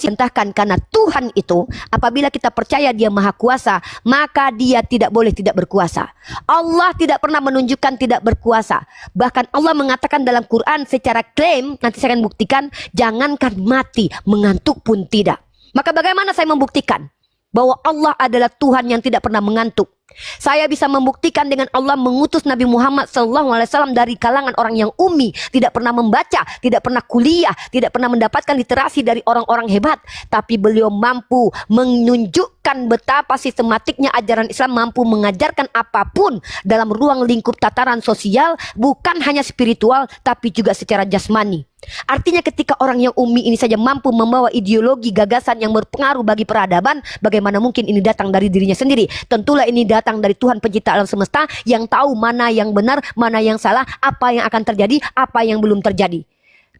Entahkan karena Tuhan itu apabila kita percaya dia maha kuasa, maka dia tidak boleh tidak berkuasa. Allah tidak pernah menunjukkan tidak berkuasa. Bahkan Allah mengatakan dalam Quran secara klaim, nanti saya akan buktikan, jangankan mati, mengantuk pun tidak. Maka bagaimana saya membuktikan bahwa Allah adalah Tuhan yang tidak pernah mengantuk? Saya bisa membuktikan dengan Allah mengutus Nabi Muhammad SAW dari kalangan orang yang ummi, tidak pernah membaca, tidak pernah kuliah, tidak pernah mendapatkan literasi dari orang-orang hebat, tapi beliau mampu menunjukkan betapa sistematiknya ajaran Islam mampu mengajarkan apapun dalam ruang lingkup tataran sosial, bukan hanya spiritual tapi juga secara jasmani. Artinya ketika orang yang ummi ini saja mampu membawa ideologi gagasan yang berpengaruh bagi peradaban, bagaimana mungkin ini datang dari dirinya sendiri? Tentulah ini datang dari Tuhan pencipta alam semesta yang tahu mana yang benar, mana yang salah, apa yang akan terjadi, apa yang belum terjadi.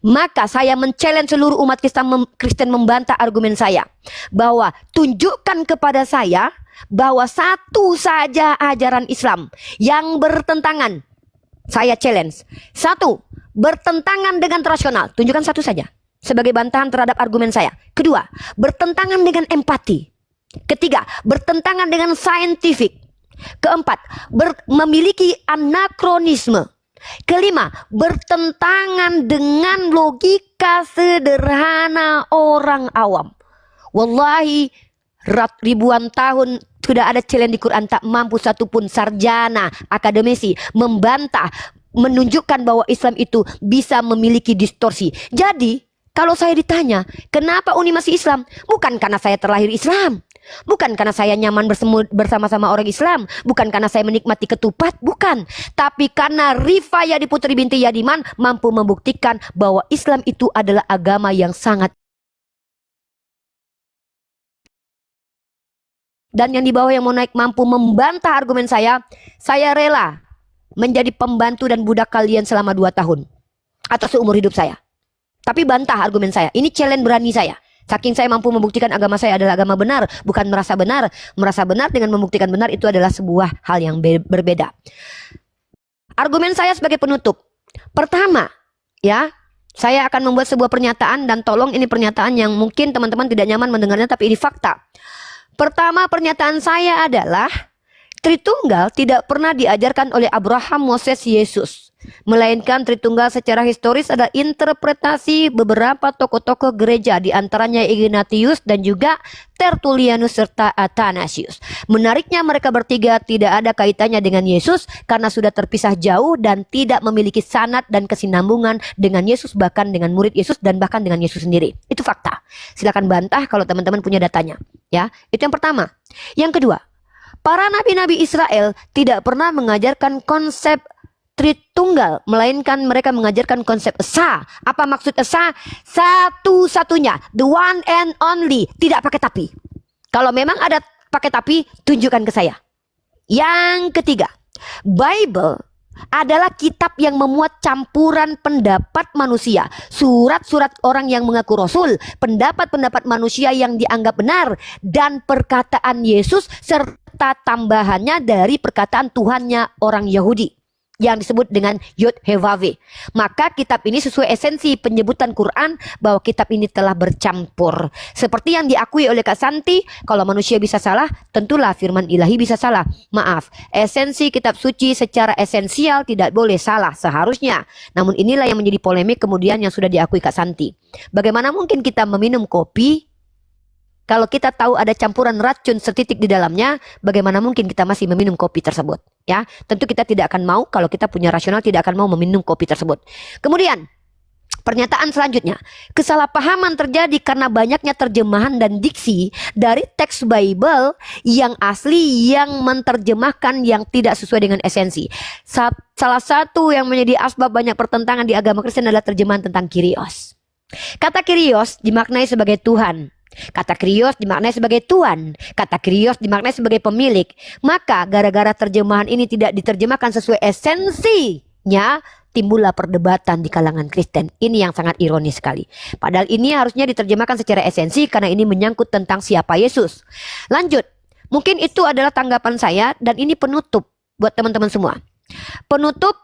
Maka saya men-challenge seluruh umat Kristen membantah argumen saya, bahwa tunjukkan kepada saya bahwa satu saja ajaran Islam yang bertentangan. Saya challenge. Satu, bertentangan dengan rasional. Tunjukkan satu saja sebagai bantahan terhadap argumen saya. Kedua, bertentangan dengan empati. Ketiga, bertentangan dengan saintifik. Keempat, memiliki anakronisme. Kelima, bertentangan dengan logika sederhana orang awam. Wallahi, ribuan tahun sudah ada challenge di Quran, tak mampu satupun sarjana akademisi membantah, menunjukkan bahwa Islam itu bisa memiliki distorsi. Jadi kalau saya ditanya kenapa Uni masih Islam, bukan karena saya terlahir Islam, bukan karena saya nyaman bersama-sama orang Islam, bukan karena saya menikmati ketupat, bukan, tapi karena Rifa Yadi Putri binti Yadiman mampu membuktikan bahwa Islam itu adalah agama yang sangat. Dan yang di bawah yang mau naik mampu membantah argumen saya rela menjadi pembantu dan budak kalian selama 2 tahun atau seumur hidup saya. Tapi bantah argumen saya. Ini challenge berani saya. Saking saya mampu membuktikan agama saya adalah agama benar, bukan merasa benar. Merasa benar dengan membuktikan benar itu adalah sebuah hal yang berbeda. Argumen saya sebagai penutup. Pertama, ya, saya akan membuat sebuah pernyataan dan tolong ini pernyataan yang mungkin teman-teman tidak nyaman mendengarnya tapi ini fakta. Pertama, pernyataan saya adalah Tritunggal tidak pernah diajarkan oleh Abraham, Moses, Yesus. Melainkan Tritunggal secara historis adalah interpretasi beberapa tokoh-tokoh gereja, di antaranya Ignatius dan juga Tertullianus serta Athanasius. Menariknya mereka bertiga tidak ada kaitannya dengan Yesus karena sudah terpisah jauh dan tidak memiliki sanad dan kesinambungan dengan Yesus, bahkan dengan murid Yesus dan bahkan dengan Yesus sendiri. Itu fakta. Silakan bantah kalau teman-teman punya datanya. Ya, itu yang pertama. Yang kedua, para nabi-nabi Israel tidak pernah mengajarkan konsep Tritunggal, melainkan mereka mengajarkan konsep esa. Apa maksud esa? Satu-satunya, the one and only, tidak pakai tapi. Kalau memang ada pakai tapi, tunjukkan ke saya. Yang ketiga, Bible adalah kitab yang memuat campuran pendapat manusia, surat-surat orang yang mengaku rasul, pendapat-pendapat manusia yang dianggap benar, dan perkataan Yesus serta tambahannya dari perkataan Tuhannya orang Yahudi yang disebut dengan Yod Hevave. Maka kitab ini sesuai esensi penyebutan Quran bahwa kitab ini telah bercampur. Seperti yang diakui oleh Kak Santi, kalau manusia bisa salah, tentulah firman ilahi bisa salah. Maaf, esensi kitab suci secara esensial tidak boleh salah seharusnya. Namun inilah yang menjadi polemik kemudian yang sudah diakui Kak Santi. Bagaimana mungkin kita meminum kopi kalau kita tahu ada campuran racun setitik di dalamnya? Bagaimana mungkin kita masih meminum kopi tersebut? Ya, tentu kita tidak akan mau, kalau kita punya rasional tidak akan mau meminum kopi tersebut. Kemudian pernyataan selanjutnya, kesalahpahaman terjadi karena banyaknya terjemahan dan diksi dari teks Bible yang asli yang menerjemahkan yang tidak sesuai dengan esensi. Salah satu yang menjadi asbab banyak pertentangan di agama Kristen adalah terjemahan tentang Kyrios. Kata Kyrios dimaknai sebagai Tuhan. Kata Kyrios dimaknai sebagai Tuhan. Kata Kyrios dimaknai sebagai pemilik. Maka gara-gara terjemahan ini tidak diterjemahkan sesuai esensinya, timbullah perdebatan di kalangan Kristen. Ini yang sangat ironis sekali. Padahal ini harusnya diterjemahkan secara esensi karena ini menyangkut tentang siapa Yesus. Lanjut. Mungkin itu adalah tanggapan saya dan ini penutup buat teman-teman semua. Penutup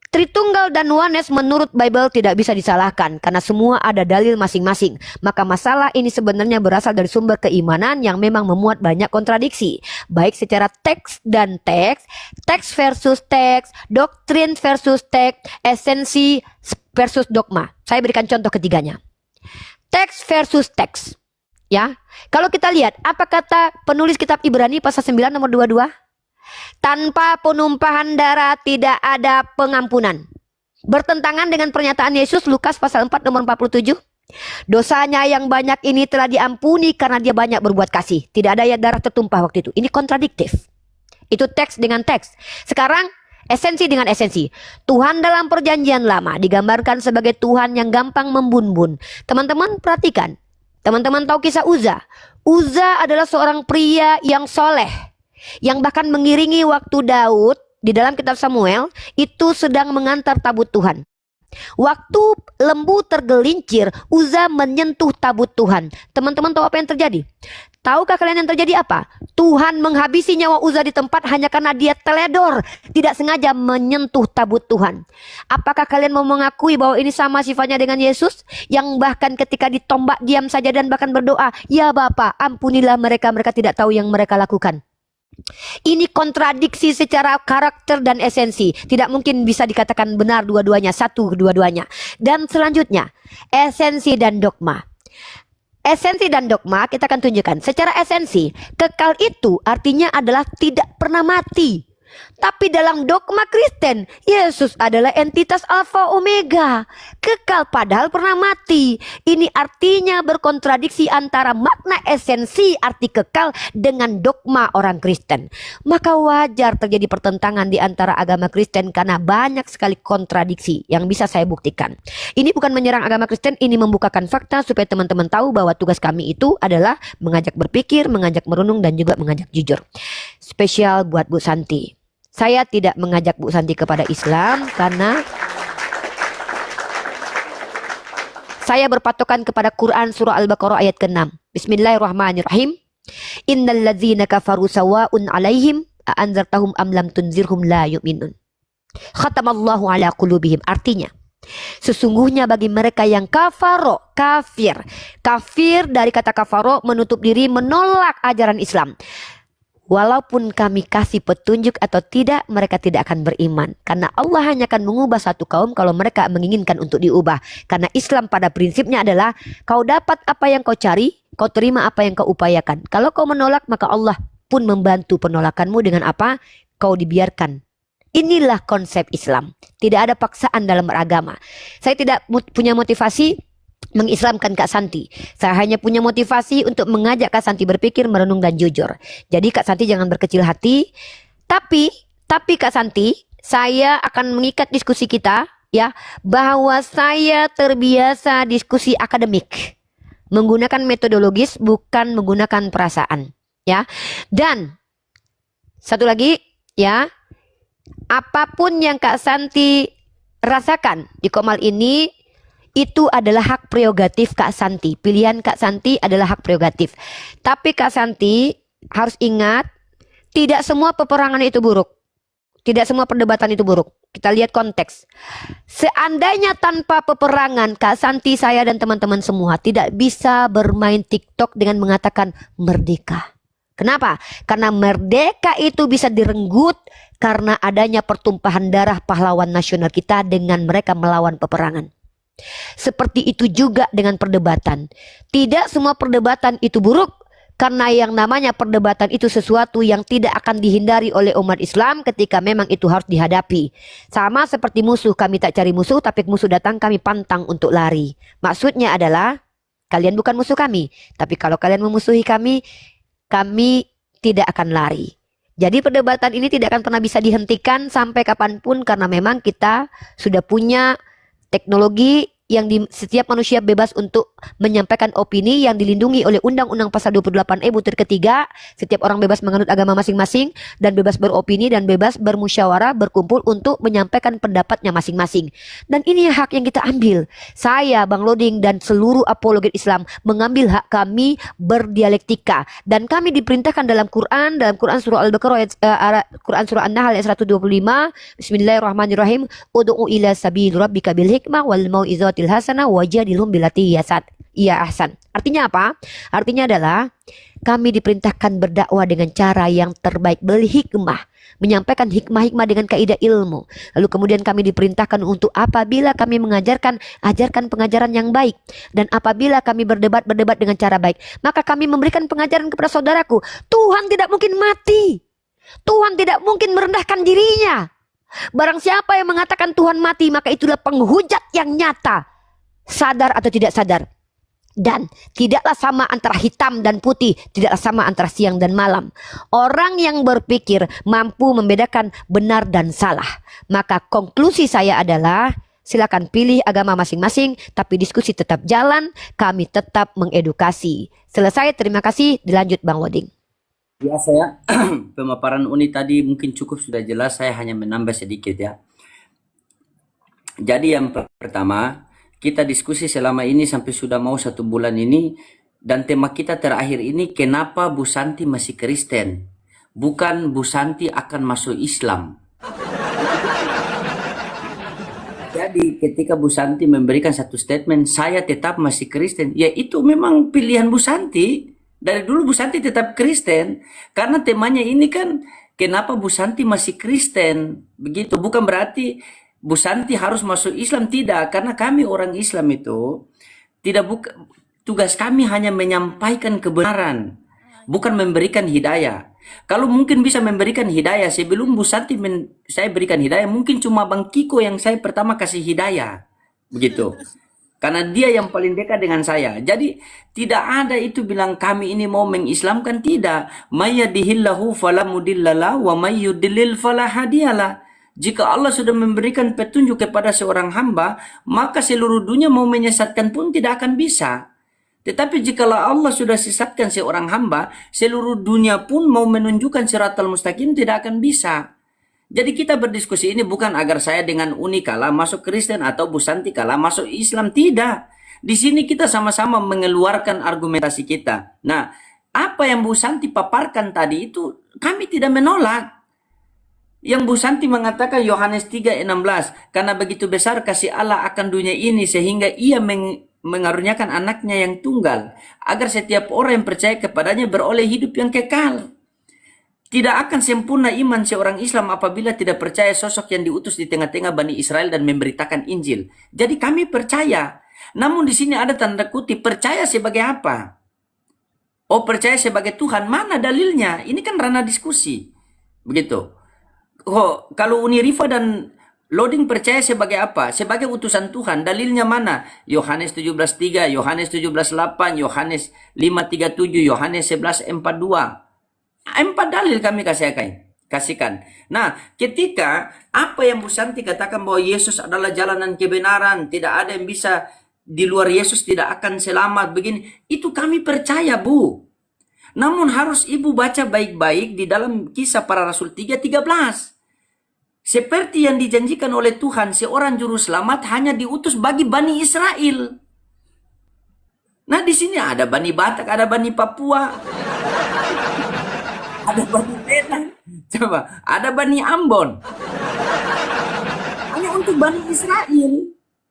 Tritunggal dan oneness menurut Bible tidak bisa disalahkan karena semua ada dalil masing-masing. Maka masalah ini sebenarnya berasal dari sumber keimanan yang memang memuat banyak kontradiksi, baik secara teks dan teks, teks versus teks, doktrin versus teks, esensi versus dogma. Saya berikan contoh ketiganya. Teks versus teks. Ya, kalau kita lihat apa kata penulis kitab Ibrani pasal 9 nomor 22? Tanpa penumpahan darah tidak ada pengampunan. Bertentangan dengan pernyataan Yesus Lukas pasal 4 nomor 47. Dosanya yang banyak ini telah diampuni karena dia banyak berbuat kasih. Tidak ada darah tertumpah waktu itu. Ini kontradiktif. Itu teks dengan teks. Sekarang esensi dengan esensi. Tuhan dalam perjanjian lama digambarkan sebagai Tuhan yang gampang membun-bun. Teman-teman perhatikan. Teman-teman tahu kisah Uza. Uza adalah seorang pria yang soleh, yang bahkan mengiringi waktu Daud di dalam kitab Samuel itu sedang mengantar tabut Tuhan. Waktu lembu tergelincir, Uza menyentuh tabut Tuhan. Teman-teman tahu apa yang terjadi? Tahukah kalian yang terjadi apa? Tuhan menghabisi nyawa Uza di tempat hanya karena dia teledor, tidak sengaja menyentuh tabut Tuhan. Apakah kalian mau mengakui bahwa ini sama sifatnya dengan Yesus? Yang bahkan ketika ditombak diam saja dan bahkan berdoa, "Ya Bapa, ampunilah mereka, mereka tidak tahu yang mereka lakukan." Ini kontradiksi secara karakter dan esensi. Tidak mungkin bisa dikatakan benar dua-duanya, satu dua-duanya. Dan selanjutnya, esensi dan dogma. Esensi dan dogma kita akan tunjukkan. Secara esensi, kekal itu artinya adalah tidak pernah mati. Tapi dalam dogma Kristen, Yesus adalah entitas Alfa Omega, kekal padahal pernah mati. Ini artinya berkontradiksi antara makna esensi arti kekal dengan dogma orang Kristen. Maka wajar terjadi pertentangan di antara agama Kristen karena banyak sekali kontradiksi yang bisa saya buktikan. Ini bukan menyerang agama Kristen, ini membukakan fakta supaya teman-teman tahu bahwa tugas kami itu adalah mengajak berpikir, mengajak merenung, dan juga mengajak jujur. Spesial buat Bu Santi. Saya tidak mengajak Bu Santi kepada Islam karena saya berpatokan kepada Quran surah Al-Baqarah ayat ke-6. Bismillahirrahmanirrahim. Innal ladzina kafaru sawa'un 'alaihim a anzartahum am lam tunzirhum la yu'minun. Khatamallahu ala qulubihim. Artinya, sesungguhnya bagi mereka yang kafaro, kafir. Kafir dari kata kafaro menutup diri, menolak ajaran Islam. Walaupun kami kasih petunjuk atau tidak, mereka tidak akan beriman. Karena Allah hanya akan mengubah satu kaum kalau mereka menginginkan untuk diubah. Karena Islam pada prinsipnya adalah kau dapat apa yang kau cari, kau terima apa yang kau upayakan. Kalau kau menolak, maka Allah pun membantu penolakanmu dengan apa? Kau dibiarkan. Inilah konsep Islam. Tidak ada paksaan dalam beragama. Saya tidak punya motivasi mengislamkan Kak Santi. Saya hanya punya motivasi untuk mengajak Kak Santi berpikir, merenung, dan jujur. Jadi Kak Santi jangan berkecil hati. Tapi Kak Santi, saya akan mengikat diskusi kita ya, bahwa saya terbiasa diskusi akademik, menggunakan metodologis, bukan menggunakan perasaan ya. Dan satu lagi ya, apapun yang Kak Santi rasakan di Komal ini, itu adalah hak prerogatif Kak Santi. Pilihan Kak Santi adalah hak prerogatif. Tapi Kak Santi harus ingat, tidak semua peperangan itu buruk. Tidak semua perdebatan itu buruk. Kita lihat konteks. Seandainya tanpa peperangan, Kak Santi, saya dan teman-teman semua tidak bisa bermain TikTok dengan mengatakan merdeka. Kenapa? Karena merdeka itu bisa direnggut karena adanya pertumpahan darah pahlawan nasional kita dengan mereka melawan peperangan. Seperti itu juga dengan perdebatan. Tidak semua perdebatan itu buruk, karena yang namanya perdebatan itu sesuatu yang tidak akan dihindari oleh umat Islam ketika memang itu harus dihadapi. Sama seperti musuh, kami tak cari musuh, tapi musuh datang kami pantang untuk lari. Maksudnya adalah kalian bukan musuh kami, tapi kalau kalian memusuhi kami, kami tidak akan lari. Jadi perdebatan ini tidak akan pernah bisa dihentikan sampai kapanpun, karena memang kita sudah punya teknologi setiap manusia bebas untuk menyampaikan opini yang dilindungi oleh Undang-Undang Pasal 28E butir ketiga. Setiap orang bebas menganut agama masing-masing dan bebas beropini dan bebas bermusyawarah, berkumpul untuk menyampaikan pendapatnya masing-masing. Dan ini hak yang kita ambil. Saya, Bang Loding, dan seluruh apologet Islam mengambil hak kami berdialektika. Dan kami diperintahkan dalam Quran surah Al-Baqarah, Quran surah An-Nahl ayat 125. Bismillahirrahmanirrahim. Ud'u ila sabil rabbika bil hikmah wal mau'izatil hasanah wajadilhum billati iya ahsan. Artinya apa? Artinya adalah kami diperintahkan berdakwah dengan cara yang terbaik, berhikmah, menyampaikan hikmah-hikmah dengan kaidah ilmu. Lalu kemudian kami diperintahkan untuk apabila kami ajarkan pengajaran yang baik, dan apabila kami berdebat dengan cara baik, maka kami memberikan pengajaran kepada saudaraku. Tuhan tidak mungkin mati. Tuhan tidak mungkin merendahkan dirinya. Barang siapa yang mengatakan Tuhan mati, maka itulah penghujat yang nyata, sadar atau tidak sadar. Dan tidaklah sama antara hitam dan putih, tidaklah sama antara siang dan malam. Orang yang berpikir mampu membedakan benar dan salah. Maka konklusi saya adalah silakan pilih agama masing-masing, tapi diskusi tetap jalan, kami tetap mengedukasi. Selesai, terima kasih. Dilanjut Bang Loding. Ya, saya pemaparan Uni tadi mungkin cukup sudah jelas, saya hanya menambah sedikit ya. Jadi yang pertama, kita diskusi selama ini sampai sudah mau 1 bulan ini, dan tema kita terakhir ini, kenapa Bu Santi masih Kristen? Bukan Bu Santi akan masuk Islam. Jadi ketika Bu Santi memberikan satu statement, saya tetap masih Kristen, ya itu memang pilihan Bu Santi. Dari dulu Bu Santi tetap Kristen, karena temanya ini kan kenapa Bu Santi masih Kristen, begitu. Bukan berarti Bu Santi harus masuk Islam, tidak. Karena kami orang Islam itu tugas kami hanya menyampaikan kebenaran, bukan memberikan hidayah. Kalau mungkin bisa memberikan hidayah sebelum Bu Santi saya berikan hidayah, mungkin cuma Bang Kiko yang saya pertama kasih hidayah, begitu. Karena dia yang paling dekat dengan saya. Jadi tidak ada itu bilang kami ini mau mengislamkan, tidak. Mayyadihillahu falamudillalah wa mayyudlil falahadiyalah. Jika Allah sudah memberikan petunjuk kepada seorang hamba, maka seluruh dunia mau menyesatkan pun tidak akan bisa. Tetapi jikalau Allah sudah sesatkan seorang hamba, seluruh dunia pun mau menunjukkan siratal mustaqim tidak akan bisa. Jadi kita berdiskusi ini bukan agar saya dengan Uni kalah masuk Kristen atau Bu Santi kalah masuk Islam, tidak. Di sini kita sama-sama mengeluarkan argumentasi kita. Nah, apa yang Bu Santi paparkan tadi itu kami tidak menolak. Yang Bu Santi mengatakan Yohanes 3:16, karena begitu besar kasih Allah akan dunia ini sehingga ia mengaruniakan anaknya yang tunggal, agar setiap orang yang percaya kepadanya beroleh hidup yang kekal. Tidak akan sempurna iman seorang Islam apabila tidak percaya sosok yang diutus di tengah-tengah Bani Israel dan memberitakan Injil. Jadi kami percaya. Namun di sini ada tanda kutip, percaya sebagai apa? Oh, percaya sebagai Tuhan. Mana dalilnya? Ini kan ranah diskusi. Begitu. Oh, kalau Uni Rifa dan Loding percaya sebagai apa? Sebagai utusan Tuhan. Dalilnya mana? Yohanes 17:3, Yohanes 17:8, Yohanes 5:37, Yohanes 11:42. 4 dalil kami kasihkan. Nah, ketika apa yang Bu Santi katakan bahwa Yesus adalah jalanan kebenaran, tidak ada yang bisa di luar Yesus tidak akan selamat, begini, itu kami percaya, Bu. Namun harus Ibu baca baik-baik di dalam Kisah Para Rasul 3:13. Seperti yang dijanjikan oleh Tuhan, seorang juru selamat hanya diutus bagi Bani Israel. Nah, di sini ada Bani Batak, ada Bani Papua, ada Bani Medan, coba, ada Bani Ambon. Hanya untuk Bani Israel.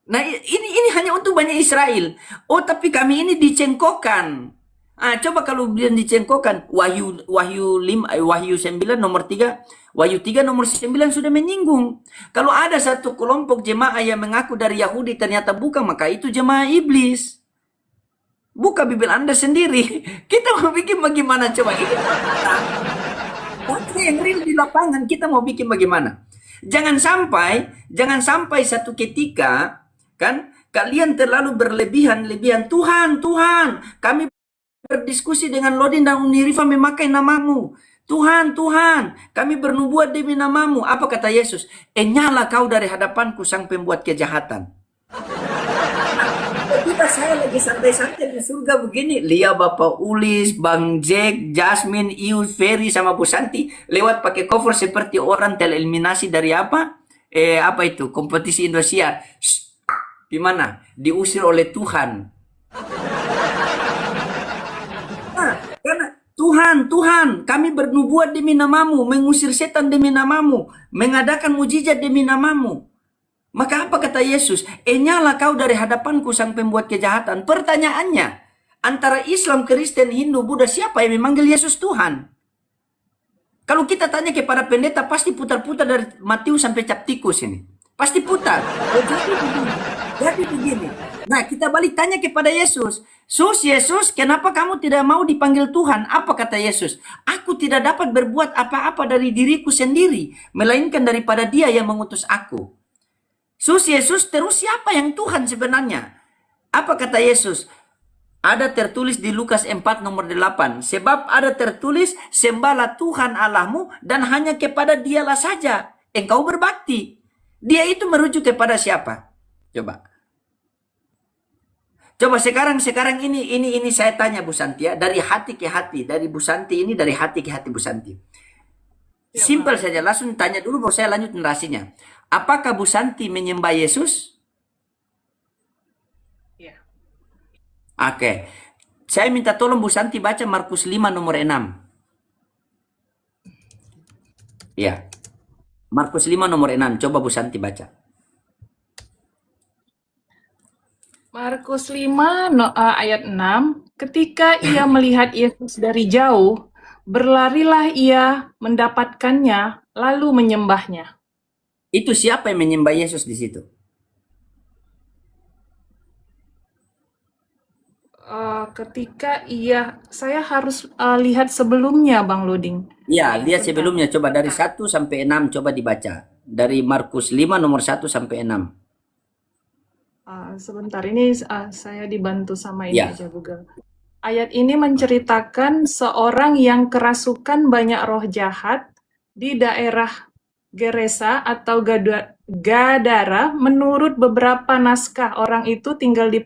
Nah, ini hanya untuk Bani Israel. Oh, tapi kami ini dicengkokkan. Coba kalau bilang dicengkokkan, Wahyu 9 nomor 3, Wahyu 3 nomor 9 sudah menyinggung. Kalau ada satu kelompok jemaah yang mengaku dari Yahudi ternyata bukan, maka itu jemaah iblis. Buka Bibel Anda sendiri. Kita mau bikin bagaimana coba? Ini yang real di lapangan, kita mau bikin bagaimana? Jangan sampai satu ketika kan kalian terlalu berlebihan. Tuhan, kami berdiskusi dengan Lodin dan Uni Rifa memakai namamu. Tuhan, kami bernubuat demi namamu. Apa kata Yesus? Nyala kau dari hadapanku sang pembuat kejahatan. saya lagi santai-santai di surga begini, lihat Bapak Ulis, Bang Jack, Jasmine, Ius, Ferry sama Bu Santi lewat pakai cover seperti orang tereliminasi dari apa? Apa itu? Kompetisi Indosiar. Shh, gimana? Diusir oleh Tuhan. Nah, karena Tuhan, kami bernubuat demi namamu, mengusir setan demi namamu, mengadakan mujizat demi namamu. Maka apa kata Yesus? Nyala kau dari hadapanku sang pembuat kejahatan. Pertanyaannya, antara Islam, Kristen, Hindu, Buddha, siapa yang memanggil Yesus Tuhan? Kalau kita tanya kepada pendeta, pasti putar-putar dari Matius sampai cap tikus ini. Pasti putar. Oh, jadi begini. Nah, kita balik tanya kepada Yesus. Yesus, kenapa kamu tidak mau dipanggil Tuhan? Apa kata Yesus? Aku tidak dapat berbuat apa-apa dari diriku sendiri, melainkan daripada Dia yang mengutus aku. Yesus, terus siapa yang Tuhan sebenarnya? Apa kata Yesus? Ada tertulis di Lukas 4 nomor 8. Sebab ada tertulis, sembahlah Tuhan Allahmu dan hanya kepada Dialah saja engkau berbakti. Dia itu merujuk kepada siapa? Coba sekarang ini saya tanya Bu Santi ya, dari hati ke hati, dari Bu Santi ini dari hati ke hati Bu Santi. Simpel saja, langsung tanya dulu baru saya lanjut narasinya. Apakah Bu Santi menyembah Yesus? Ya. Oke. Saya minta tolong Bu Santi baca Markus 5 nomor 6. Ya. Markus 5 nomor 6. Coba Bu Santi baca. Markus 5 ayat 6, ketika ia melihat Yesus dari jauh, berlarilah ia mendapatkannya, lalu menyembahnya. Itu siapa yang menyembah Yesus di situ? Ketika saya harus lihat sebelumnya, Bang Luding. Ya, lihat sebelumnya. Coba dari 1 sampai 6 coba dibaca. Dari Markus 5 nomor 1 sampai 6. Sebentar, ini saya dibantu sama ini Ya. aja Google. Ayat ini menceritakan seorang yang kerasukan banyak roh jahat di daerah Gerasa atau Gadara. Menurut beberapa naskah, orang itu tinggal di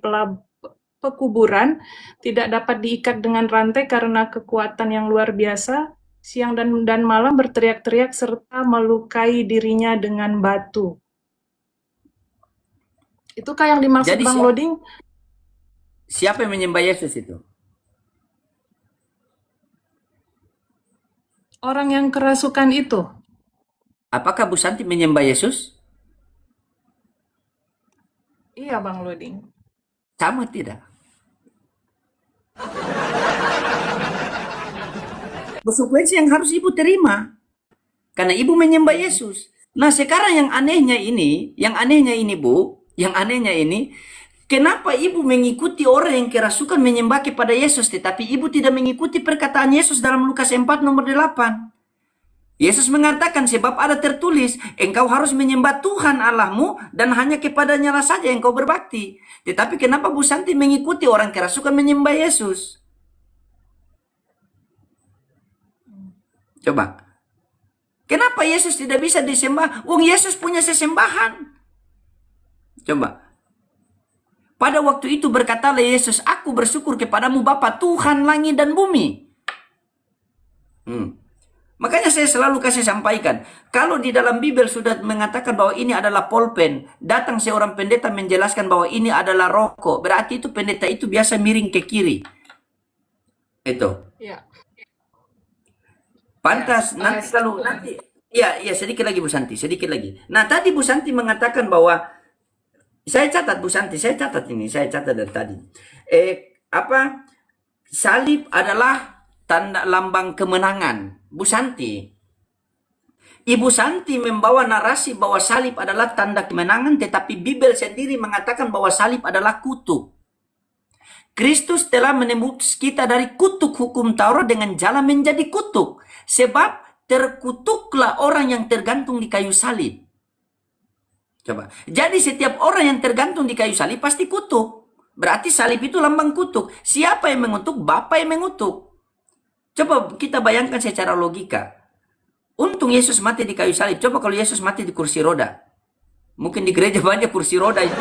pekuburan, tidak dapat diikat dengan rantai karena kekuatan yang luar biasa. Siang dan malam berteriak-teriak serta melukai dirinya dengan batu. Itukah yang dimaksud Jadi Bang Loding? Siapa yang menyembah Yesus itu? Orang yang kerasukan itu. Apakah Bu Santi menyembah Yesus? Iya, Bang Loding. Sama tidak? Konsekuensi yang harus ibu terima. Karena ibu menyembah Yesus. Nah sekarang yang anehnya ini Bu, yang anehnya ini, kenapa ibu mengikuti orang yang kerasukan menyembah kepada Yesus, tetapi ibu tidak mengikuti perkataan Yesus dalam Lukas 4 nomor 8. Yesus mengatakan, sebab ada tertulis, engkau harus menyembah Tuhan Allahmu dan hanya kepadanya lah saja engkau berbakti. Tetapi kenapa Bu Santi mengikuti orang kerasukan menyembah Yesus? Coba. Kenapa Yesus tidak bisa disembah? Wong Yesus punya sesembahan. Coba. Pada waktu itu berkatalah Yesus, aku bersyukur kepadamu Bapa Tuhan langit dan bumi. Makanya saya selalu kasih sampaikan, kalau di dalam Bible sudah mengatakan bahwa ini adalah pulpen, datang seorang pendeta menjelaskan bahwa ini adalah rokok, berarti itu pendeta itu biasa miring ke kiri. Itu. Ya. Pantas nanti kalau nanti ya sedikit lagi Bu Santi, sedikit lagi. Nah, tadi Bu Santi mengatakan bahwa saya catat Bu Santi, saya catat dari tadi. Salib adalah tanda lambang kemenangan. Bu Santi, Ibu Santi membawa narasi bahwa salib adalah tanda kemenangan, tetapi Bible sendiri mengatakan bahwa salib adalah kutuk. Kristus telah menembus kita dari kutuk hukum Taurat dengan jalan menjadi kutuk. Sebab terkutuklah orang yang tergantung di kayu salib. Coba. Jadi setiap orang yang tergantung di kayu salib pasti kutuk. Berarti salib itu lambang kutuk. Siapa yang mengutuk? Bapa yang mengutuk. Coba kita bayangkan secara logika. Untung Yesus mati di kayu salib. Coba kalau Yesus mati di kursi roda. Mungkin di gereja banyak kursi roda itu.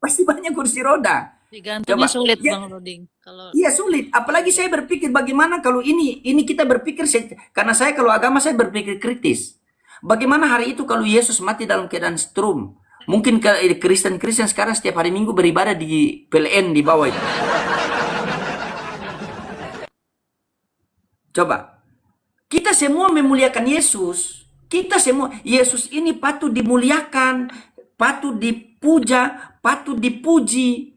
pasti banyak kursi roda. Digantungnya Coba, sulit ya, Bang Ruding. Kalau iya sulit. Apalagi saya berpikir bagaimana kalau ini kita berpikir karena saya kalau agama saya berpikir kritis. Bagaimana hari itu kalau Yesus mati dalam keadaan strum? Mungkin Kristen-Kristen sekarang setiap hari Minggu beribadah di PLN di bawah itu. Coba. Kita semua memuliakan Yesus. Kita semua, Yesus ini patut dimuliakan, patut dipuja, patut dipuji.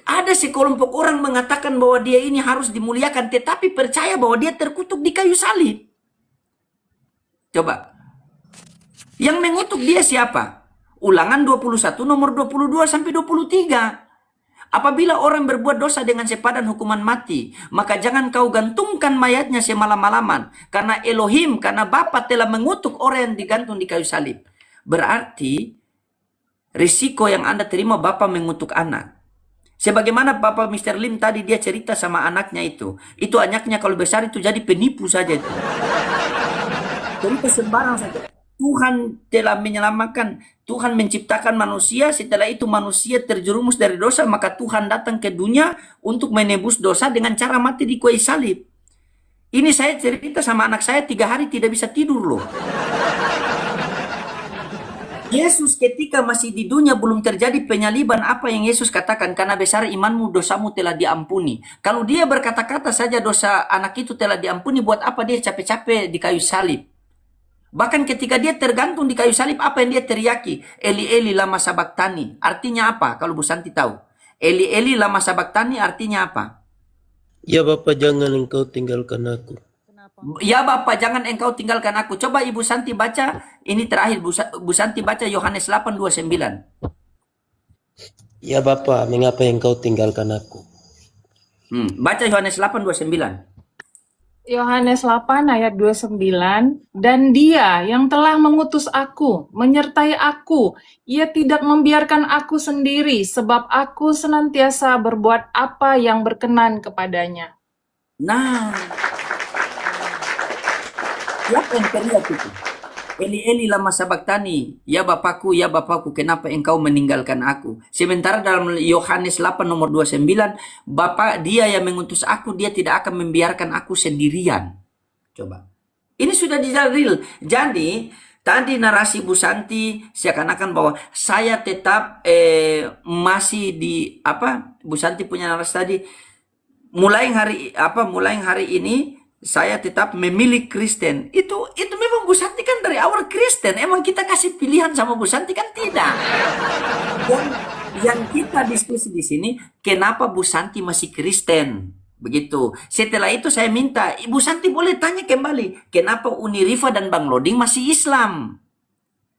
Ada sekelompok orang mengatakan bahwa dia ini harus dimuliakan, tetapi percaya bahwa dia terkutuk di kayu salib. Coba. Yang mengutuk dia siapa? Ulangan 21 nomor 22 sampai 23. Apabila orang berbuat dosa dengan sepadan hukuman mati, maka jangan kau gantungkan mayatnya semalam-malaman. Karena Elohim, karena Bapa telah mengutuk orang yang digantung di kayu salib. Berarti, risiko yang Anda terima Bapa mengutuk anak. Sebagaimana Bapak Mr. Lim tadi dia cerita sama anaknya itu. Itu anaknya kalau besar itu jadi penipu saja itu. Cerita sembarang saja. Tuhan telah menyelamatkan, Tuhan menciptakan manusia, setelah itu manusia terjerumus dari dosa, maka Tuhan datang ke dunia untuk menebus dosa dengan cara mati di kayu salib. Ini saya cerita sama anak saya 3 hari tidak bisa tidur loh. Yesus ketika masih di dunia belum terjadi penyaliban apa yang Yesus katakan, karena besar imanmu dosamu telah diampuni. Kalau dia berkata-kata saja dosa anak itu telah diampuni, buat apa dia capek-capek di kayu salib? Bahkan ketika dia tergantung di kayu salib, apa yang dia teriaki? Eli Eli lama sabaktani. Artinya apa? Kalau Bu Santi tahu. Eli Eli lama sabaktani artinya apa? Ya Bapa, jangan engkau tinggalkan aku. kenapa? Ya Bapa, jangan engkau tinggalkan aku. Coba Ibu Santi baca, ini terakhir Bu Santi baca Yohanes 8:29. Ya Bapa, mengapa engkau tinggalkan aku? Baca Yohanes 8:29. Yohanes 8 ayat 29, dan dia yang telah mengutus aku, menyertai aku, ia tidak membiarkan aku sendiri, sebab aku senantiasa berbuat apa yang berkenan kepadanya. Nah, siapa yang teriak itu? Eli Eli lama sabaktani, ya Bapakku, kenapa engkau meninggalkan aku? Sementara dalam Yohanes 8 nomor 29, Bapa dia yang mengutus aku, dia tidak akan membiarkan aku sendirian. Coba. Ini sudah dijalil. Jadi, tadi narasi Bu Santi seakan-akan bahwa saya tetap masih di Bu Santi punya narasi tadi, mulai hari ini saya tetap memilih Kristen. Itu memang Bu Santi kan dari awal Kristen. Emang kita kasih pilihan sama Bu Santi kan tidak. Yang kita diskusi di sini, kenapa Bu Santi masih Kristen? Begitu. Setelah itu saya minta Ibu Santi boleh tanya kembali, kenapa Uni Rifa dan Bang Loding masih Islam?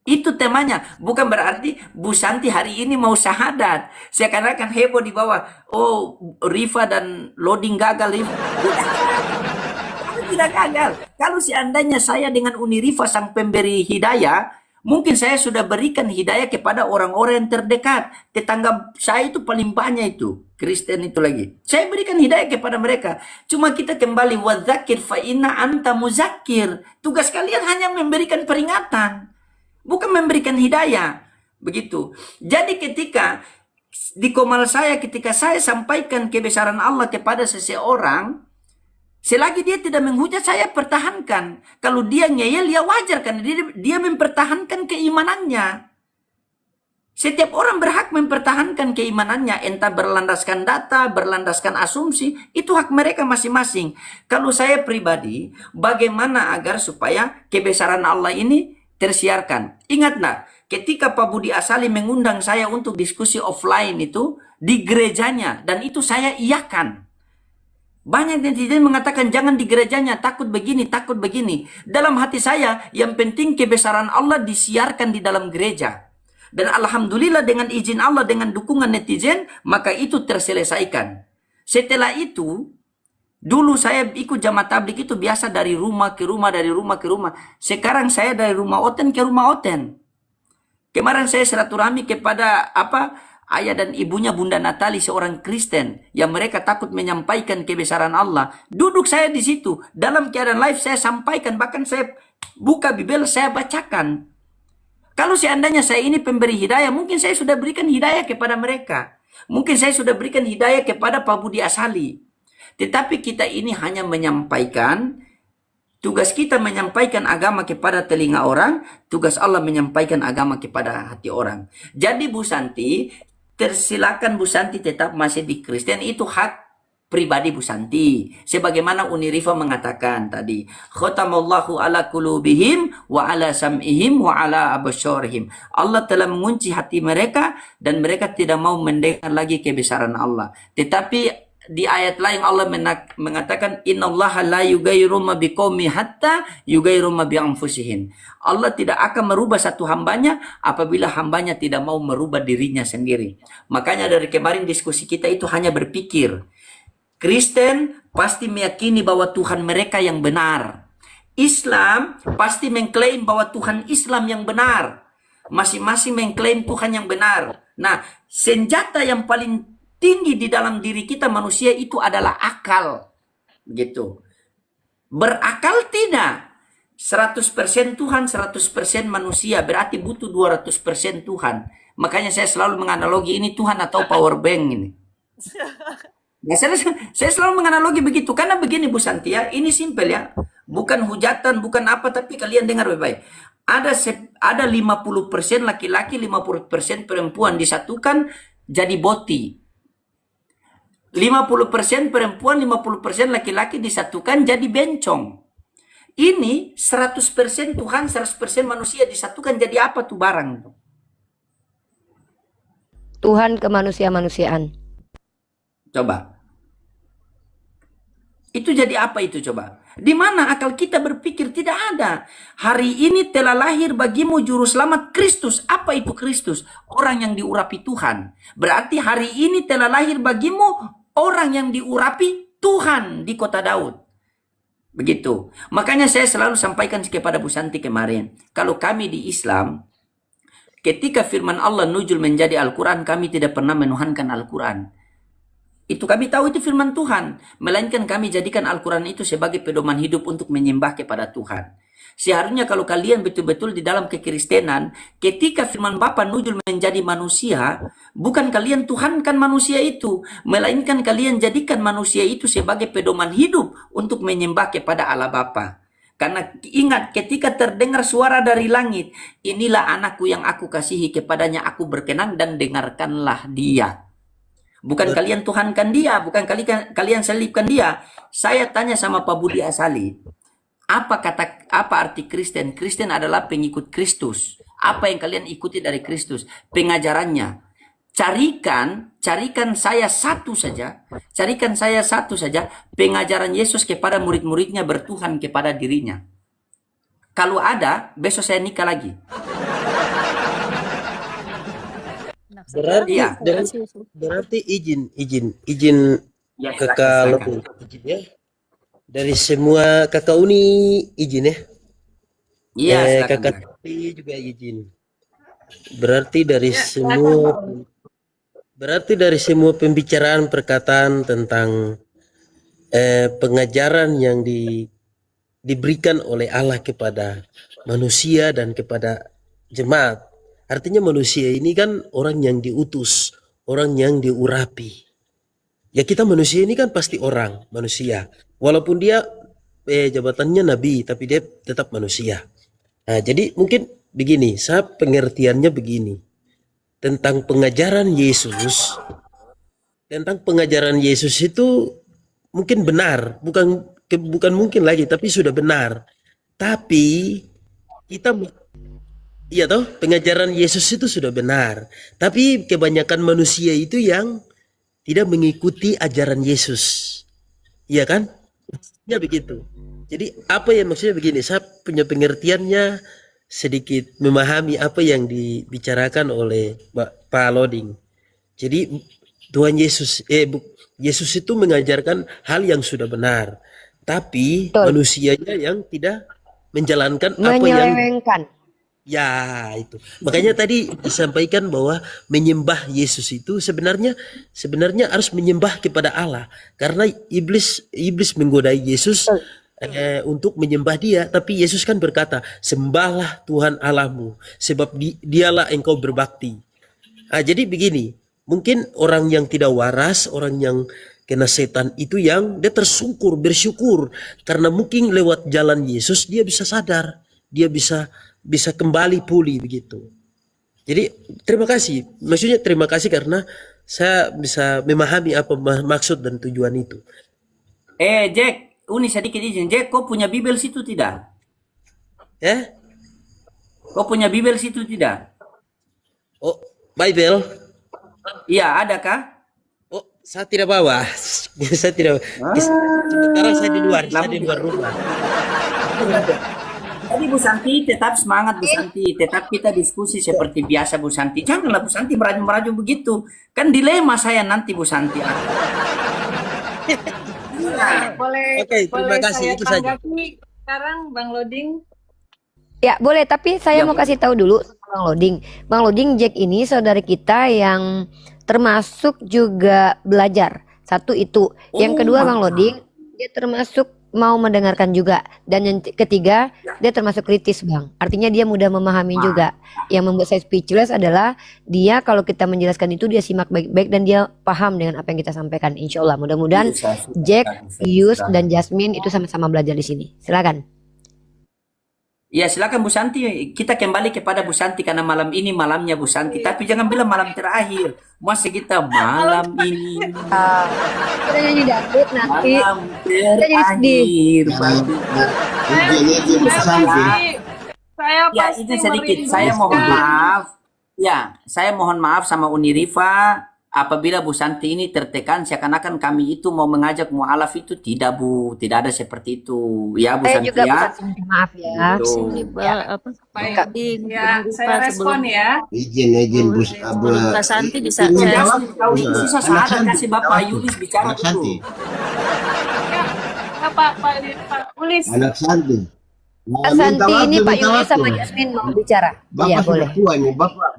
Itu temanya. Bukan berarti Bu Santi hari ini mau syahadat. Seakan-akan heboh di bawah. Oh, Rifa dan Loding gagal. Tidak gagal. Kalau seandainya saya dengan Uni Rifa sang pemberi hidayah, mungkin saya sudah berikan hidayah kepada orang-orang yang terdekat. Tetangga saya itu paling banyak itu. Kristen itu lagi. Saya berikan hidayah kepada mereka. Cuma kita kembali. Wadzakir fa'inna anta muzakir. Tugas kalian hanya memberikan peringatan. Bukan memberikan hidayah. Begitu. Jadi ketika di komal saya, ketika saya sampaikan kebesaran Allah kepada seseorang, selagi dia tidak menghujat, saya pertahankan. Kalau dia ngeyel, ya wajar kan. Dia mempertahankan keimanannya. Setiap orang berhak mempertahankan keimanannya. Entah berlandaskan data, berlandaskan asumsi. Itu hak mereka masing-masing. Kalau saya pribadi, bagaimana agar supaya kebesaran Allah ini tersiarkan? Ingat nak, ketika Pak Budi Asali mengundang saya untuk diskusi offline itu, di gerejanya. Dan itu saya iyakan. Banyak netizen mengatakan jangan di gerejanya, takut begini, takut begini. Dalam hati saya, yang penting kebesaran Allah disiarkan di dalam gereja. Dan alhamdulillah dengan izin Allah, dengan dukungan netizen, maka itu terselesaikan. Setelah itu, dulu saya ikut jamaah tabligh itu biasa dari rumah ke rumah, dari rumah ke rumah. Sekarang saya dari rumah Oten ke rumah Oten. Kemarin saya silaturahmi kepada ayah dan ibunya Bunda Natali, seorang Kristen yang mereka takut menyampaikan kebesaran Allah. Duduk saya di situ, dalam keadaan live saya sampaikan, bahkan saya buka Bible, saya bacakan. Kalau seandainya saya ini pemberi hidayah, mungkin saya sudah berikan hidayah kepada mereka. Mungkin saya sudah berikan hidayah kepada Pak Budi Asali. Tetapi kita ini hanya menyampaikan, tugas kita menyampaikan agama kepada telinga orang, tugas Allah menyampaikan agama kepada hati orang. Jadi Bu Santi, tersilakan Bu Santi tetap masih di Kristen, itu hak pribadi Bu Santi. Sebagaimana Unirifa mengatakan tadi, khatamallahu ala qulubihim wa ala sam'ihim wa ala absarihim. Allah telah mengunci hati mereka dan mereka tidak mau mendengar lagi kebesaran Allah. Tetapi di ayat lain Allah mengatakan innallaha la yughayyiru ma biqaumin hatta yughayyiru ma bi anfusihim. Allah tidak akan merubah satu hambanya apabila hambanya tidak mau merubah dirinya sendiri. Makanya dari kemarin diskusi kita itu hanya berpikir, Kristen pasti meyakini bahwa Tuhan mereka yang benar. Islam pasti mengklaim bahwa Tuhan Islam yang benar. Masing-masing mengklaim Tuhan yang benar. Nah, senjata yang paling tinggi di dalam diri kita manusia itu adalah akal. Begitu. Berakal tidak. 100% Tuhan, 100% manusia. Berarti butuh 200% Tuhan. Makanya saya selalu menganalogi ini Tuhan atau power bank ini. Nah, saya selalu menganalogi begitu. Karena begini Bu Santi ya, ini simpel ya. Bukan hujatan, bukan apa, tapi kalian dengar baik-baik. Ada 50% laki-laki, 50% perempuan disatukan jadi boti. 50% perempuan, 50% laki-laki disatukan jadi bencong. Ini 100% Tuhan, 100% manusia disatukan jadi apa tuh barang? Tuhan kemanusia-manusiaan. Coba. Itu jadi apa itu coba? Di mana akal kita berpikir? Tidak ada. Hari ini telah lahir bagimu juru selamat Kristus. Apa itu Kristus? Orang yang diurapi Tuhan. Berarti hari ini telah lahir bagimu orang yang diurapi Tuhan di kota Daud. Begitu. Makanya saya selalu sampaikan kepada Bu Santi kemarin. Kalau kami di Islam, ketika firman Allah nuzul menjadi Al-Quran, kami tidak pernah menuhankan Al-Quran. Itu kami tahu itu firman Tuhan. Melainkan kami jadikan Al-Quran itu sebagai pedoman hidup untuk menyembah kepada Tuhan. Seharusnya kalau kalian betul-betul di dalam kekristenan, ketika firman Bapa nuzul menjadi manusia, bukan kalian tuhankan manusia itu, melainkan kalian jadikan manusia itu sebagai pedoman hidup untuk menyembah kepada Allah Bapa. Karena ingat, ketika terdengar suara dari langit, inilah anakku yang aku kasihi, kepadanya aku berkenan, dan dengarkanlah dia. Bukan kalian tuhankan dia, bukan kalian selipkan dia. Saya tanya sama Pak Budi Asali, apa arti Kristen? Kristen adalah pengikut Kristus. Apa yang kalian ikuti dari Kristus? Pengajarannya. Carikan saya satu saja. Carikan saya satu saja pengajaran Yesus kepada murid-muridnya bertuhan kepada dirinya. Kalau ada, besok saya nikah lagi. Berarti izin Ya, kakak lebih izin ya. Dari semua kakak Uni izin ya. Iya, silakan. Kakak Tati juga izin. Berarti dari semua pembicaraan perkataan tentang pengajaran yang diberikan oleh Allah kepada manusia dan kepada jemaat. Artinya manusia ini kan orang yang diutus, orang yang diurapi. Ya kita manusia ini kan pasti orang, manusia. Walaupun dia jabatannya nabi, tapi dia tetap manusia. Nah, jadi mungkin begini, saya pengertiannya begini. Tentang pengajaran Yesus. Tentang pengajaran Yesus itu mungkin benar, bukan mungkin lagi, tapi sudah benar. Tapi kita iya toh, pengajaran Yesus itu sudah benar. Tapi kebanyakan manusia itu yang tidak mengikuti ajaran Yesus. Iya kan? Ya begitu. Jadi apa yang maksudnya begini, saya punya pengertiannya sedikit memahami apa yang dibicarakan oleh Pak Loding. Jadi Tuhan Yesus, Yesus itu mengajarkan hal yang sudah benar. Tapi manusianya yang tidak menjalankan apa yang ya itu. Makanya tadi disampaikan bahwa menyembah Yesus itu sebenarnya harus menyembah kepada Allah. Karena iblis menggodai Yesus untuk menyembah dia, tapi Yesus kan berkata, sembahlah Tuhan Allahmu, sebab dialah engkau berbakti. Jadi begini, mungkin orang yang tidak waras, orang yang kena setan itu yang dia tersungkur, bersyukur, karena mungkin lewat jalan Yesus dia bisa sadar, dia bisa kembali pulih begitu. Jadi terima kasih, maksudnya terima kasih karena saya bisa memahami apa maksud dan tujuan itu. Jack, Uni sedikit izin. Jack, kau punya Bible situ tidak? Ya? Kau punya Bible situ tidak? Oh, Bible? Iya, ada kah? Oh, saya tidak bawa. Saya tidak. Sekarang saya di luar, saya di luar rumah. Jadi Bu Santi tetap semangat Bu Santi, tetap kita diskusi seperti biasa Bu Santi. Janganlah Bu Santi merajuk-merajuk begitu. Kan dilema saya nanti Bu Santi. Boleh, Oke, terima boleh kasih, saya itu saja. tanggapi sekarang Bang Loding? Ya boleh, tapi saya Ya, mau boleh. kasih tahu dulu Bang Loding. Bang Loding, Jack ini saudara kita yang termasuk juga belajar. Satu itu. Yang kedua Bang mantap. Loding, dia termasuk mau mendengarkan juga. Dan yang ketiga, dia termasuk kritis Bang. Artinya dia mudah memahami juga. Yang membuat saya speechless adalah dia kalau kita menjelaskan itu dia simak baik-baik dan dia paham dengan apa yang kita sampaikan. Insya Allah mudah-mudahan Bisa, Jack, bisa, Yus, bisa. dan Jasmine itu sama-sama belajar di sini. Silakan. Ya silakan Bu Santi, kita kembali kepada Bu Santi karena malam ini malamnya Bu Santi. Tapi jangan bilang malam terakhir. Masih kita malam ini Kita nyanyi dangdut nanti. malam jadi sedih. terakhir. Izin Bu Santi. Saya Ya pasti itu sedikit. Saya mohon merindukan. maaf. Ya, saya mohon maaf sama Unirifa apabila Bu Santi ini tertekan seakan-akan kami itu mau mengajak mualaf itu tidak Bu, tidak ada seperti itu. Ya Bu Saya Santi juga ya. pesan minta maaf ya. Gitu. Sini Pak, apa? Baik. Di Ya, saya respon ya. Izin Bu Pak Santi bisa izin saya- jawab. Tahu itu susah Anak saat Santi, kasih Bapak jawab. Yulis bicara Anak Santi, dulu. Ya, Pak Ulis. anak Santi. Nah, Pak Santi ini Pak minta Yuli waktu. sama Jasmine mau bicara. Bapak Iya sudah boleh. tua ini, Bapak.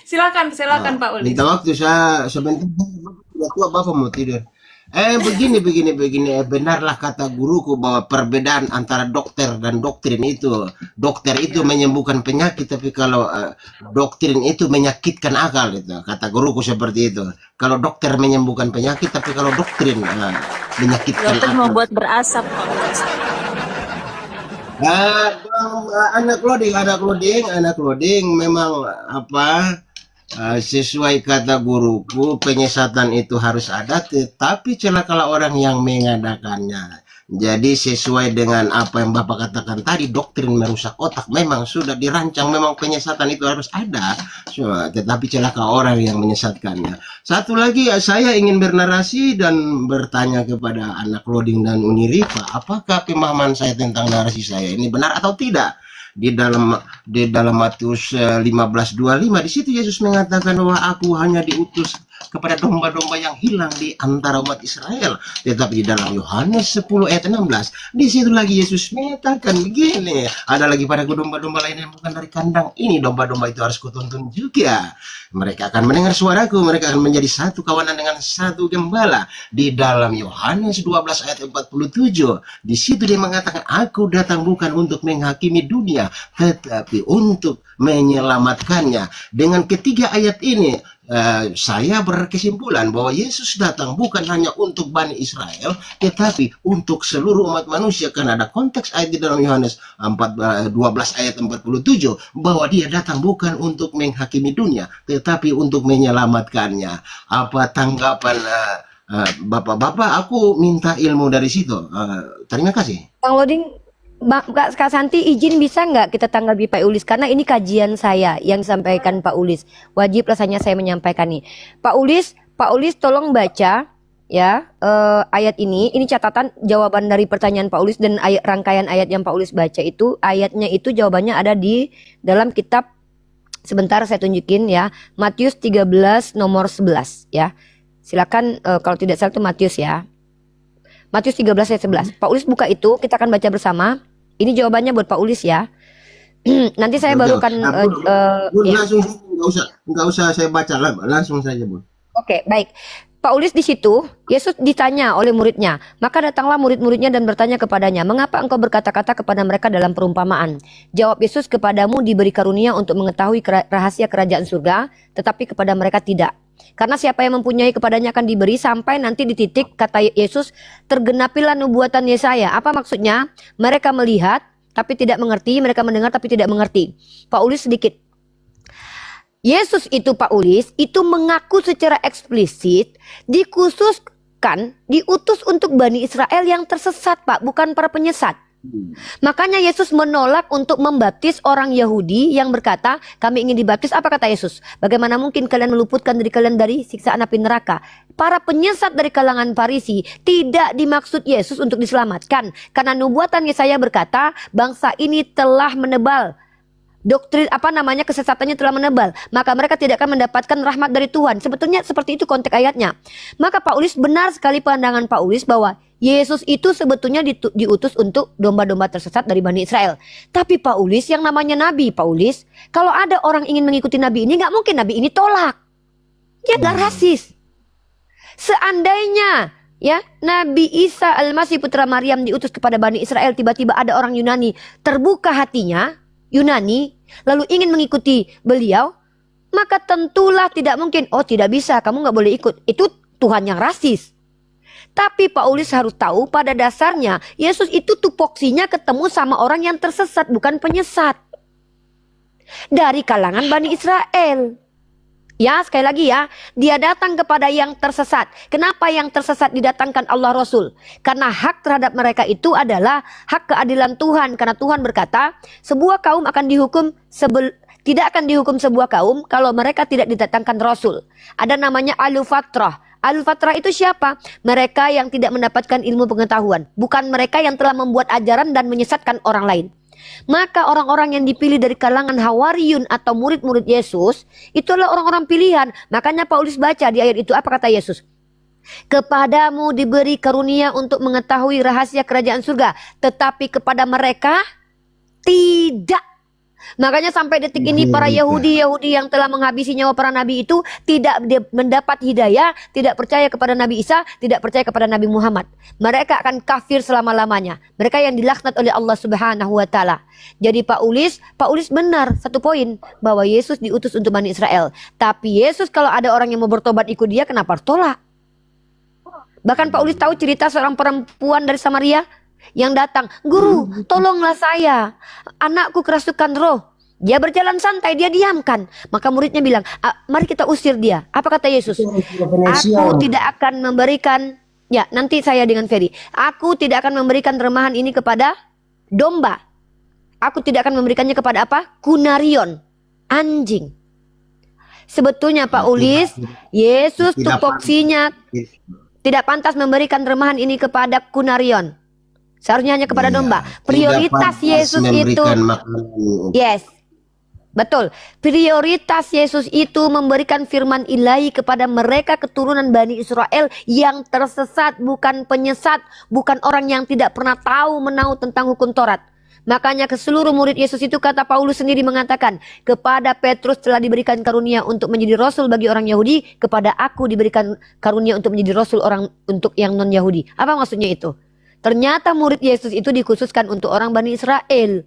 Silakan Pak Ulis. Minta waktu saya sebentar. Bapak sudah tua, Bapak mau tidur. Begini. Benarlah kata guruku bahwa perbedaan antara dokter dan doktrin itu. Dokter itu menyembuhkan penyakit, tapi kalau doktrin itu menyakitkan akal itu. Kata guruku seperti itu. Kalau dokter menyembuhkan penyakit, tapi kalau doktrin menyakitkan dokter akal. mau buat berasap Pak Ulis. Anak loading memang sesuai kata guruku penyesatan itu harus ada, tetapi celakalah orang yang mengadakannya. Jadi sesuai dengan apa yang Bapak katakan tadi, doktrin merusak otak memang sudah dirancang, memang penyesatan itu harus ada, tetapi celaka orang yang menyesatkannya. Satu lagi saya ingin bernarasi dan bertanya kepada anak loading dan Unirifa, apakah pemahaman saya tentang narasi saya ini benar atau tidak? Di dalam Matius 15:25 di situ Yesus mengatakan bahwa aku hanya diutus kepada domba-domba yang hilang di antara umat Israel. Tetapi di dalam Yohanes 10 ayat 16 di situ lagi Yesus mengatakan begini, ada lagi pada domba-domba lain yang bukan dari kandang ini, domba-domba itu harus kutuntun juga. Mereka akan mendengar suaraku, mereka akan menjadi satu kawanan dengan satu gembala. Di dalam Yohanes 12 ayat 47 di situ dia mengatakan, aku datang bukan untuk menghakimi dunia, tetapi untuk menyelamatkannya. Dengan ketiga ayat ini saya berkesimpulan bahwa Yesus datang bukan hanya untuk Bani Israel, tetapi untuk seluruh umat manusia, karena ada konteks ayat di dalam Yohanes 12 ayat 47 bahwa dia datang bukan untuk menghakimi dunia, tetapi untuk menyelamatkannya. Apa tanggapan Bapak-bapak? Aku minta ilmu dari situ. Terima kasih. Bang Loding, Kak Santi izin bisa nggak kita tanggapi Pak Ulis, karena ini kajian saya yang disampaikan Pak Ulis. Wajib rasanya saya menyampaikan nih. Pak Ulis tolong baca ya ayat ini. Ini catatan jawaban dari pertanyaan Pak Ulis dan rangkaian ayat yang Pak Ulis baca itu, ayatnya itu jawabannya ada di dalam kitab, sebentar saya tunjukin ya, Matius 13 nomor 11 ya. Silakan kalau tidak salah itu Matius ya. Matius 13 ayat 11. Pak Ulis buka itu, kita akan baca bersama. Ini jawabannya buat Pak Ulis ya. Nanti saya baru akan Bu, ya. langsung, nggak usah saya baca, langsung saja Bu. Oke, baik. Pak Paulus di situ, Yesus ditanya oleh muridnya. Maka datanglah murid-muridnya dan bertanya kepadanya, mengapa engkau berkata-kata kepada mereka dalam perumpamaan? Jawab Yesus, kepadamu diberi karunia untuk mengetahui rahasia kerajaan surga, tetapi kepada mereka tidak. Karena siapa yang mempunyai kepadanya akan diberi, sampai nanti di titik, kata Yesus, tergenapilah nubuatan Yesaya. Apa maksudnya? Mereka melihat tapi tidak mengerti, mereka mendengar tapi tidak mengerti. Paulus sedikit. Yesus itu Paulus itu mengaku secara eksplisit dikhususkan, diutus untuk Bani Israel yang tersesat, Pak, bukan para penyesat. Makanya Yesus menolak untuk membaptis orang Yahudi yang berkata, kami ingin dibaptis. Apa kata Yesus? Bagaimana mungkin kalian meluputkan diri kalian dari siksaan api neraka? Para penyesat dari kalangan Farisi tidak dimaksud Yesus untuk diselamatkan. Karena nubuatan Yesaya berkata, bangsa ini telah menebal doktrin kesesatannya telah menebal, maka mereka tidak akan mendapatkan rahmat dari Tuhan. Sebetulnya seperti itu konteks ayatnya. Maka Paulus, benar sekali pandangan Paulus bahwa Yesus itu sebetulnya diutus untuk domba-domba tersesat dari Bani Israel. Tapi Paulus yang namanya nabi, Paulus, kalau ada orang ingin mengikuti nabi ini, nggak mungkin nabi ini tolak. Dia nggak rasis. Seandainya ya Nabi Isa Al-Masih putra Maryam diutus kepada Bani Israel, tiba-tiba ada orang Yunani terbuka hatinya, Yunani, lalu ingin mengikuti beliau, maka tentulah tidak mungkin, oh tidak bisa, kamu nggak boleh ikut. Itu Tuhan yang rasis. Tapi Paulus harus tahu pada dasarnya Yesus itu tupoksinya ketemu sama orang yang tersesat, bukan penyesat. Dari kalangan Bani Israel. Ya, sekali lagi ya, dia datang kepada yang tersesat. Kenapa yang tersesat didatangkan Allah Rasul? Karena hak terhadap mereka itu adalah hak keadilan Tuhan. Karena Tuhan berkata, sebuah kaum akan dihukum tidak akan dihukum sebuah kaum kalau mereka tidak didatangkan Rasul. Ada namanya Al-Fatrah. Al-Fatrah itu siapa? Mereka yang tidak mendapatkan ilmu pengetahuan. Bukan mereka yang telah membuat ajaran dan menyesatkan orang lain. Maka orang-orang yang dipilih dari kalangan Hawariyun atau murid-murid Yesus, itulah orang-orang pilihan. Makanya Paulus baca di ayat itu, apa kata Yesus? Kepadamu diberi karunia untuk mengetahui rahasia kerajaan surga, tetapi kepada mereka tidak. Makanya sampai detik ini para Yahudi yang telah menghabisi nyawa para nabi itu tidak mendapat hidayah, tidak percaya kepada Nabi Isa, tidak percaya kepada Nabi Muhammad. Mereka akan kafir selama-lamanya. Mereka yang dilaknat oleh Allah Subhanahu wa taala. Jadi Paulus benar satu poin, bahwa Yesus diutus untuk Bani Israel. Tapi Yesus kalau ada orang yang mau bertobat ikut dia, kenapa harus tolak? Bahkan Paulus tahu cerita seorang perempuan dari Samaria yang datang, guru tolonglah saya, anakku kerasukan roh. Dia berjalan santai, dia diamkan. Maka muridnya bilang, mari kita usir dia. Apa kata Yesus? Aku tidak akan memberikan, ya nanti saya dengan Ferry, aku tidak akan memberikan remahan ini kepada domba. Aku tidak akan memberikannya kepada apa? Kunarion, anjing. Sebetulnya Paulus, Yesus tupoksinya tidak pantas memberikan remahan ini kepada kunarion. Seharusnya hanya kepada domba. Prioritas Yesus itu, yes, betul. Prioritas Yesus itu memberikan firman ilahi kepada mereka keturunan Bani Israel yang tersesat, bukan penyesat, bukan orang yang tidak pernah tahu menahu tentang hukum Taurat. Makanya ke seluruh murid Yesus itu, kata Paulus sendiri mengatakan, kepada Petrus telah diberikan karunia untuk menjadi rasul bagi orang Yahudi, kepada aku diberikan karunia untuk menjadi rasul untuk yang non Yahudi. Apa maksudnya itu? Ternyata murid Yesus itu dikhususkan untuk orang Bani Israel.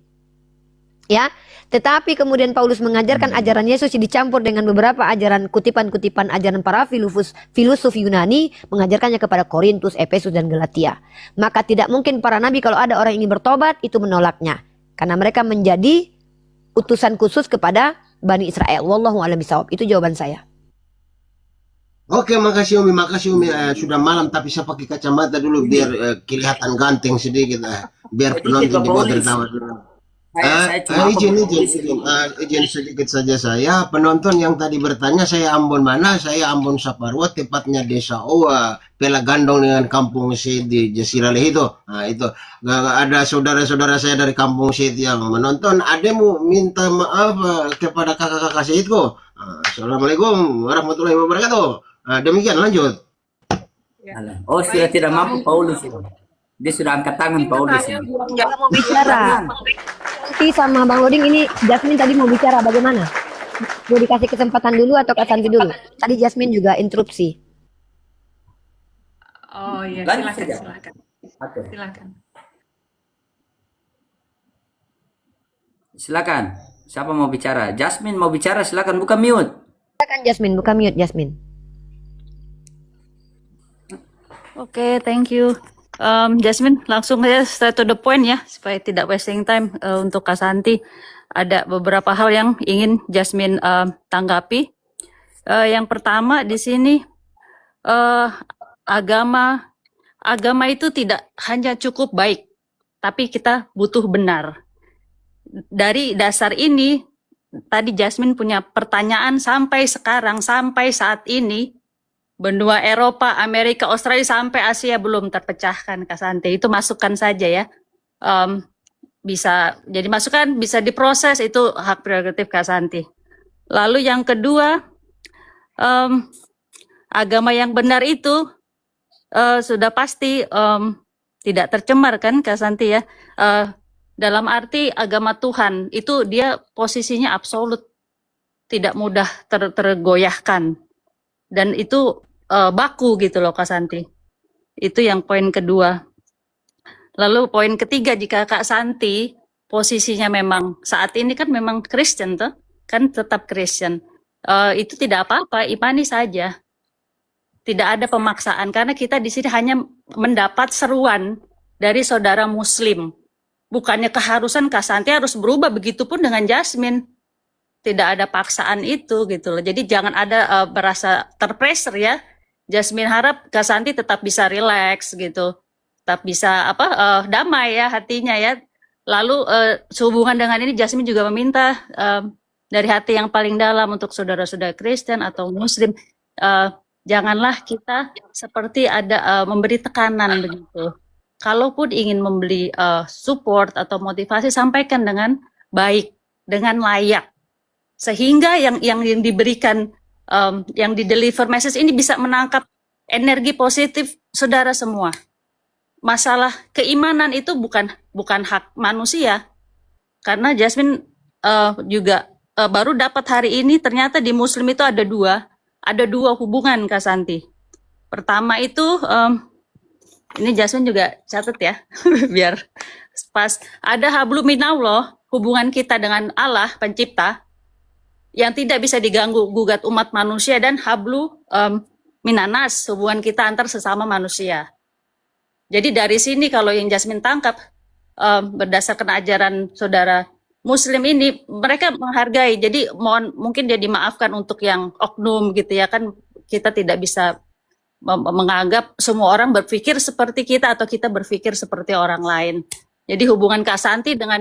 Ya, tetapi kemudian Paulus mengajarkan ajaran Yesus dicampur dengan beberapa ajaran, kutipan-kutipan ajaran para filosof Yunani, mengajarkannya kepada Korintus, Efesus dan Galatia. Maka tidak mungkin para nabi kalau ada orang ini bertobat itu menolaknya, karena mereka menjadi utusan khusus kepada Bani Israel. Wallahu a'lam bishawab. Itu jawaban saya. Oke, makasih Umi, sudah malam tapi saya pakai kacamata dulu biar kelihatan ganteng sedikit, biar penonton dibuat tertawa dulu. Izin sedikit saja saya, penonton yang tadi bertanya, saya Ambon mana? Saya Ambon Saparua, tepatnya Desa Owa, Pela Gandong dengan Kampung Syed di Jasiraleh itu. Nah itu, ada saudara-saudara saya dari Kampung Syed yang menonton. Ademu minta maaf kepada kakak-kakak Syedku. Assalamualaikum warahmatullahi wabarakatuh. Demikian, lanjut. Oh, sudah tidak mampu Paulus itu. Dia sudah angkat tangan Paulus ini. Jangan mau bicara. Nanti sama Bang Loding ini, Jasmine tadi mau bicara, bagaimana? Mau dikasih kesempatan dulu atau Kak Santi dulu? Tadi Jasmine juga interupsi. Oh iya, Lanjut silakan, saja. silakan, Oke. silakan. Silakan. Siapa mau bicara? Jasmine mau bicara, silakan buka mute. Silakan Jasmine, buka mute Jasmine. Oke, thank you. Jasmine, langsung aja straight to the point ya, supaya tidak wasting time untuk Kak Santi. Ada beberapa hal yang ingin Jasmine tanggapi. Yang pertama di sini eh, agama itu tidak hanya cukup baik, tapi kita butuh benar. Dari dasar ini, tadi Jasmine punya pertanyaan sampai sekarang, sampai saat ini, benua Eropa, Amerika, Australia, sampai Asia belum terpecahkan, Kak Santi. Itu masukan saja ya. Bisa jadi masukan, bisa diproses, itu hak prerogatif Kak Santi. Lalu yang kedua, agama yang benar itu sudah pasti tidak tercemar kan Kak Santi ya. Dalam arti agama Tuhan itu dia posisinya absolut, tidak mudah tergoyahkan, dan itu baku gitu loh Kak Santi. Itu yang poin kedua. Lalu poin ketiga, jika Kak Santi posisinya memang saat ini kan memang Kristen tuh, kan tetap Kristen, itu tidak apa-apa, imani saja. Tidak ada pemaksaan karena kita di sini hanya mendapat seruan dari saudara Muslim. Bukannya keharusan Kak Santi harus berubah, begitupun dengan Jasmine. Tidak ada paksaan itu gitu loh. Jadi jangan ada merasa terpressure ya. Jasmine harap Kak Santi tetap bisa relax gitu. Tetap bisa damai ya hatinya ya. Lalu sehubungan dengan ini Jasmine juga meminta dari hati yang paling dalam untuk saudara-saudara Kristen atau Muslim, janganlah kita seperti ada memberi tekanan begitu. Kalaupun ingin membeli support atau motivasi, sampaikan dengan baik, dengan layak, sehingga yang diberikan, yang di deliver message ini bisa menangkap energi positif saudara semua. Masalah keimanan itu bukan hak manusia, karena Jasmine juga baru dapat hari ini, ternyata di Muslim itu ada dua hubungan Kak Santi. Pertama itu ini Jasmine juga catat ya, biar pas. Ada hablum minallah, hubungan kita dengan Allah pencipta, yang tidak bisa diganggu gugat umat manusia, dan hablu minanas, hubungan kita antar sesama manusia. Jadi dari sini kalau yang Jasmine tangkap, berdasarkan ajaran saudara Muslim ini, mereka menghargai. Jadi mungkin dia dimaafkan untuk yang oknum gitu ya, kan kita tidak bisa menganggap semua orang berpikir seperti kita atau kita berpikir seperti orang lain. Jadi hubungan Kak Santi dengan